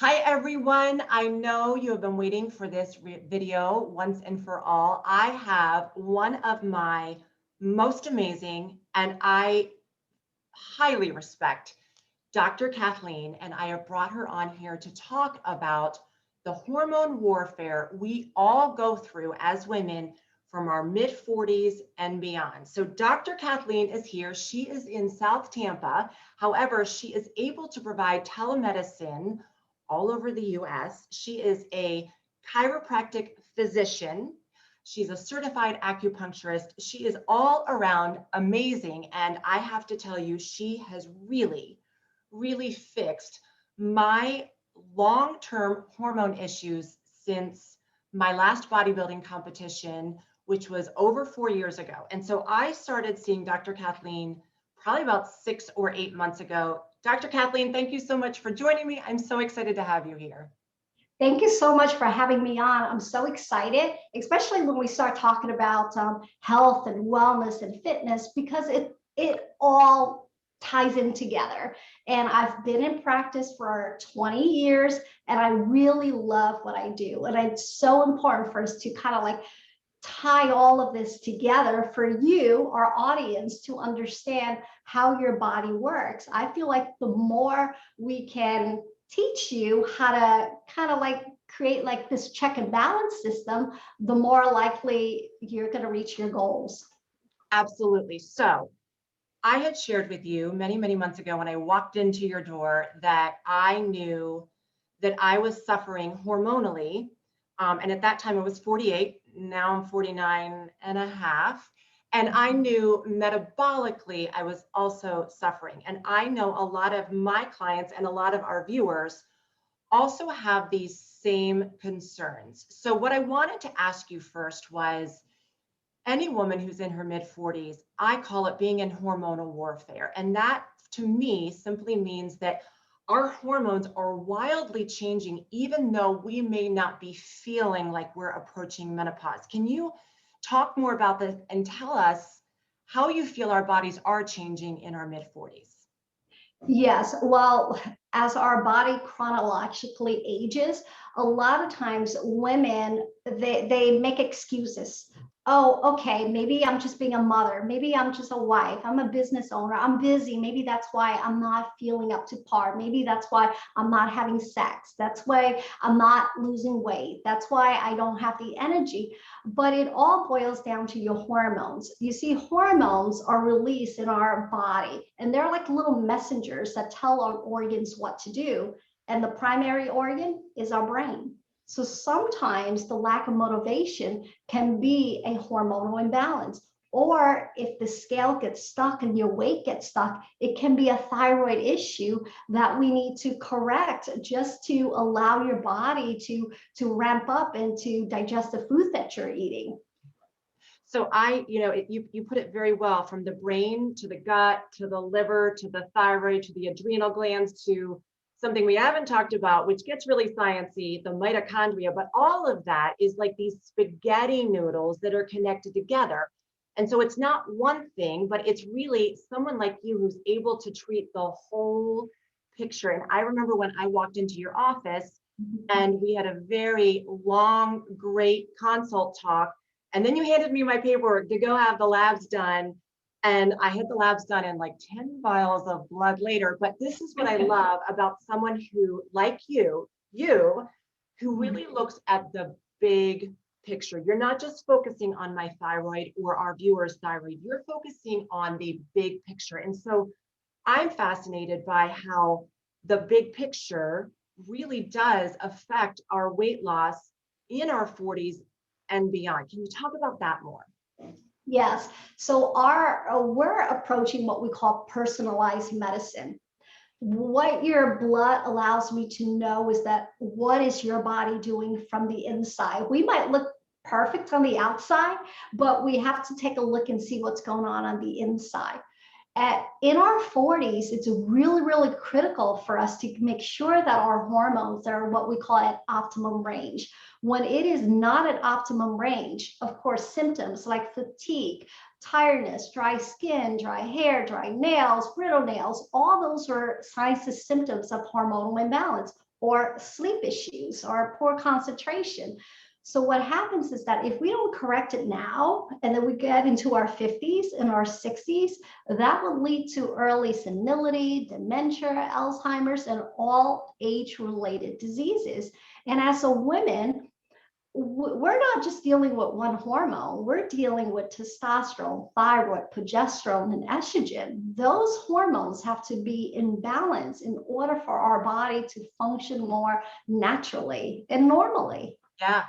Hi, everyone. I know you have been waiting for this video once and for all. I have one of my most amazing, and I highly respect Dr. Kathleen, and I have brought her on here to talk about the hormone warfare we all go through as women from our mid 40s and beyond. So, Dr. Kathleen is here. She is in South Tampa. However, she is able to provide telemedicine all over the US. She is a chiropractic physician. She's a certified acupuncturist. She is all around amazing. And I have to tell you, she has really fixed my long-term hormone issues since my last bodybuilding competition, which was over 4 years ago. And so I started seeing Dr. Kathleen probably about 6 or 8 months ago. Dr. Kathleen, thank you so much for joining me. I'm so excited to have you here. Thank you so much for having me on. I'm so excited, especially when we start talking about health and wellness and fitness, because it all ties in together. And I've been in practice for 20 years, and I really love what I do. And it's so important for us to kind of like tie all of this together for you, our audience, to understand how your body works. I feel like the more we can teach you how to kind of like create like this check and balance system, the more likely you're going to reach your goals. Absolutely. So I had shared with you many months ago when I walked into your door that I knew that I was suffering hormonally. And at that time I was 48. Now I'm 49 and a half. And I knew metabolically I was also suffering. And I know a lot of my clients and a lot of our viewers also have these same concerns. So, what I wanted to ask you first was, any woman who's in her mid 40s, I call it being in hormonal warfare. And that to me simply means that our hormones are wildly changing, even though we may not be feeling like we're approaching menopause. Can you talk more about this and tell us how you feel our bodies are changing in our mid 40s? Yes, well, as our body chronologically ages, a lot of times women they make excuses. Oh, okay, maybe I'm just being a mother, maybe I'm just a wife, I'm a business owner, I'm busy, maybe that's why I'm not feeling up to par, maybe that's why I'm not having sex, that's why I'm not losing weight, that's why I don't have the energy. But it all boils down to your hormones. You see, hormones are released in our body, and they're like little messengers that tell our organs what to do. And the primary organ is our brain. So sometimes the lack of motivation can be a hormonal imbalance. Or if the scale gets stuck and your weight gets stuck, it can be a thyroid issue that we need to correct just to allow your body to ramp up and to digest the food that you're eating. So you put it very well, from the brain to the gut to the liver to the thyroid to the adrenal glands to something we haven't talked about, which gets really sciencey, the mitochondria. But all of that is like these spaghetti noodles that are connected together. And so it's not one thing, but it's really someone like you who's able to treat the whole picture. And I remember when I walked into your office and we had a very long, great consult talk. And then you handed me my paperwork to go have the labs done. And I had the labs done in like 10 vials of blood later. But this is what I love about someone who, like who really looks at the big picture. You're not just focusing on my thyroid or our viewers' thyroid, you're focusing on the big picture. And so I'm fascinated by how the big picture really does affect our weight loss in our 40s and beyond. Can you talk about that more? Yes. So our we're approaching what we call personalized medicine. What your blood allows me to know is that what is your body doing from the inside. We might look perfect on the outside, but we have to take a look and see what's going on the inside. In our 40s, it's really critical for us to make sure that our hormones are what we call at optimum range. When it is not at optimum range, of course, symptoms like fatigue, tiredness, dry skin, dry hair, dry nails, brittle nails, all those are signs and symptoms of hormonal imbalance. or sleep issues or poor concentration. So what happens is that if we don't correct it now, and then we get into our 50s and our 60s, that will lead to early senility, dementia, Alzheimer's, and all age-related diseases. And as a woman, we're not just dealing with one hormone, we're dealing with testosterone, thyroid, progesterone, and estrogen. Those hormones have to be in balance in order for our body to function more naturally and normally. Yeah.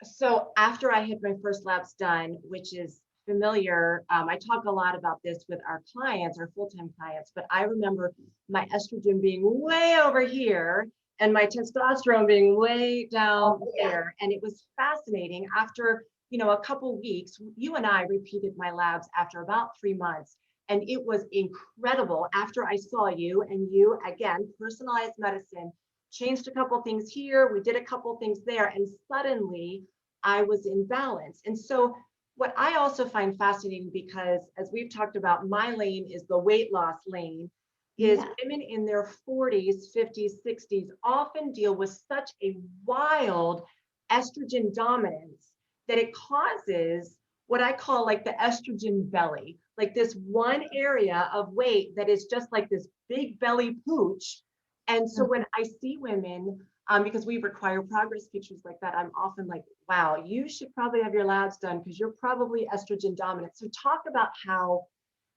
So after I had my first labs done, which is familiar, I talk a lot about this with our clients, our full-time clients, but I remember my estrogen being way over here and my testosterone being way down there. And it was fascinating. After, a couple weeks, you and I repeated my labs after about 3 months. And it was incredible after I saw you, and you, again, personalized medicine, changed a couple things here, we did a couple things there, and suddenly I was in balance. And so what I also find fascinating, because as we've talked about, my lane is the weight loss lane, is Yeah. women in their 40s, 50s, 60s often deal with such a wild estrogen dominance that it causes what I call like the estrogen belly, like this one area of weight that is just like this big belly pooch. And so when I see women, because we require progress pictures like that, I'm often like, wow, you should probably have your labs done because you're probably estrogen dominant. So talk about how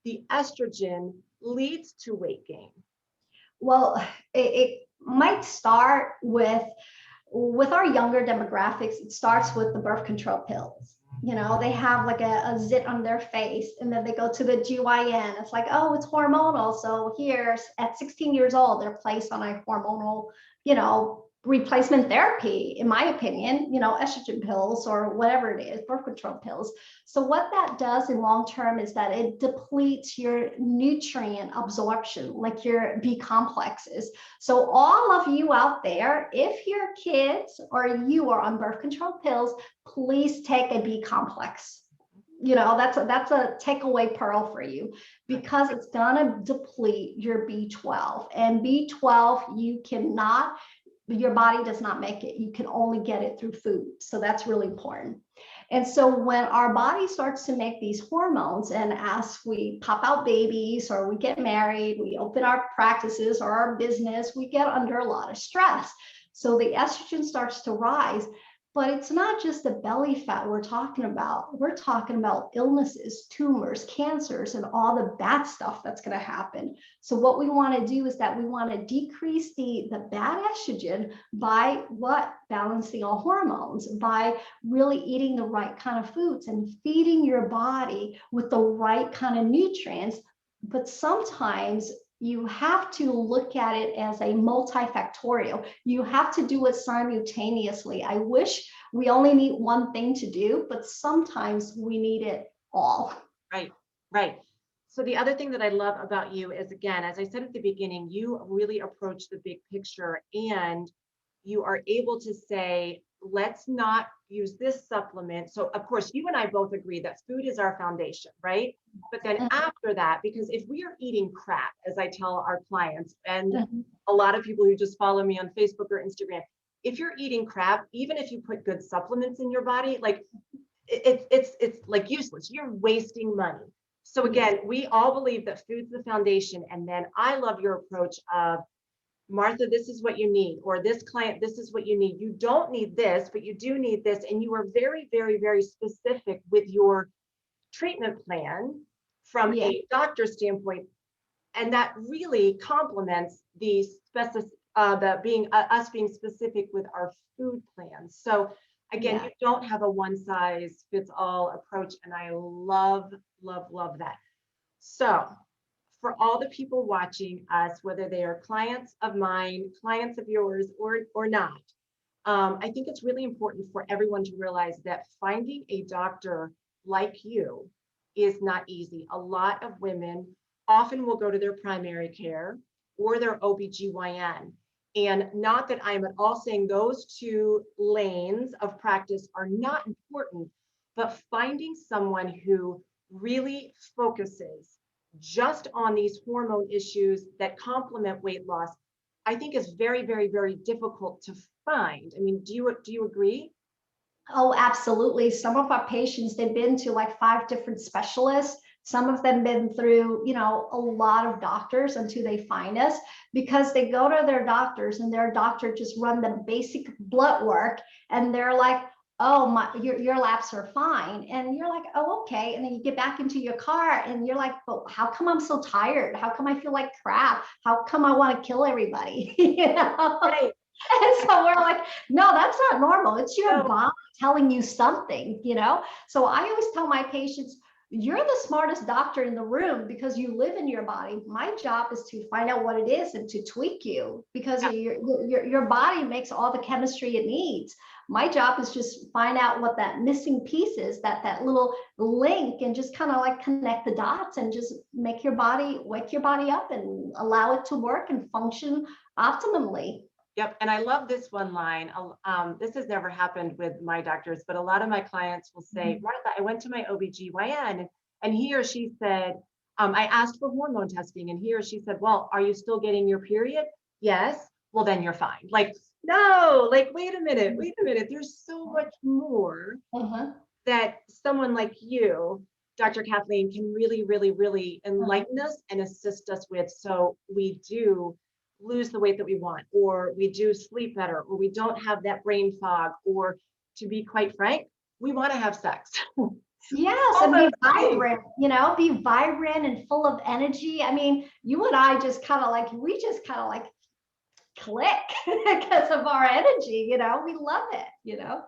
the estrogen leads to weight gain. Well, it might start with our younger demographics. It starts with the birth control pills. They have like a zit on their face, and then they go to the GYN. It's like, oh, it's hormonal. So here at 16 years old, they're placed on a hormonal, replacement therapy, in my opinion, estrogen pills or whatever it is, birth control pills. So what that does in long term is that it depletes your nutrient absorption, like your B complexes. So all of you out there, if your kids or you are on birth control pills, please take a B complex. That's a takeaway pearl for you, because it's gonna deplete your B12, and B12 your body does not make it. You can only get it through food. So that's really important. And so when our body starts to make these hormones, and as we pop out babies or we get married, we open our practices or our business, we get under a lot of stress. So the estrogen starts to rise. But it's not just the belly fat we're talking about. We're talking about illnesses, tumors, cancers, and all the bad stuff that's going to happen. So what we want to do is that we want to decrease the bad estrogen by what? Balancing our hormones, by really eating the right kind of foods and feeding your body with the right kind of nutrients. But sometimes you have to look at it as a multifactorial. You have to do it simultaneously. I wish we only need one thing to do, but sometimes we need it all. Right, right. So the other thing that I love about you is, again, as I said at the beginning, you really approach the big picture, and you are able to say, let's not use this supplement. So of course, you and I both agree that food is our foundation, right? But then after that, because if we are eating crap, as I tell our clients, and a lot of people who just follow me on Facebook or Instagram, if you're eating crap, even if you put good supplements in your body, like it's like useless. You're wasting money. So again, we all believe that food's the foundation. And then I love your approach of, Martha, this is what you need, or this client, this is what you need. You don't need this, but you do need this. And you are very, very, very specific with your treatment plan from a doctor's standpoint. And that really complements the us being specific with our food plans. So again, you don't have a one size fits all approach. And I love, love, love that. So for all the people watching us, whether they are clients of mine, clients of yours, or not, I think it's really important for everyone to realize that finding a doctor like you is not easy. A lot of women often will go to their primary care or their OBGYN. And not that I'm at all saying those two lanes of practice are not important, but finding someone who really focuses just on these hormone issues that complement weight loss I think is very, very, very difficult to find. I mean, do you agree? Oh, absolutely. Some of our patients, they've been to like 5 different specialists. Some of them been through, a lot of doctors until they find us, because they go to their doctors and their doctor just run the basic blood work and they're like, oh my, your labs are fine. And you're like, oh, okay. And then you get back into your car and you're like, but how come I'm so tired? How come I feel like crap? How come I want to kill everybody? Right. And so we're like, no, that's not normal. It's your No. body telling you something. So I always tell my patients, you're the smartest doctor in the room because you live in your body. My job is to find out what it is and to tweak you, because Yeah. your body makes all the chemistry it needs. My job is just find out what that missing piece is, that little link, and just kind of like connect the dots and just wake your body up and allow it to work and function optimally. Yep. And I love this one line. This has never happened with my doctors, but a lot of my clients will say, Mhm. Martha, I went to my OBGYN and he or she said, I asked for hormone testing and he or she said, well, are you still getting your period? Yes. Well, then you're fine. Like, no, like, wait a minute, wait a minute. There's so much more Uh-huh. that someone like you, Dr. Kathleen, can really, really, really Uh-huh. enlighten us and assist us with, so we do lose the weight that we want, or we do sleep better, or we don't have that brain fog, or to be quite frank, we want to have sex. Yes, All and be those things. vibrant and full of energy. I mean, you and I just kind of like, we just kind of like click because of our energy. We love it. Yeah.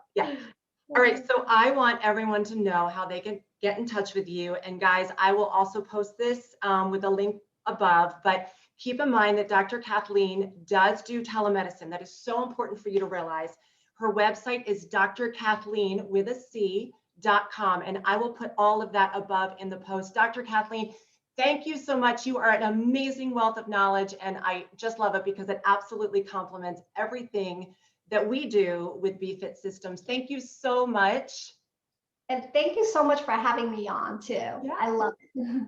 All right, so I want everyone to know how they can get in touch with you. And guys, I will also post this with a link above, but keep in mind that Dr. Kathleen does do telemedicine. That is so important for you to realize. Her website is drkathleen.com, and I will put all of that above in the post. Dr. Kathleen, thank you so much. You are an amazing wealth of knowledge, and I just love it because it absolutely complements everything that we do with BFit Systems. Thank you so much. And thank you so much for having me on too. Yeah. I love it.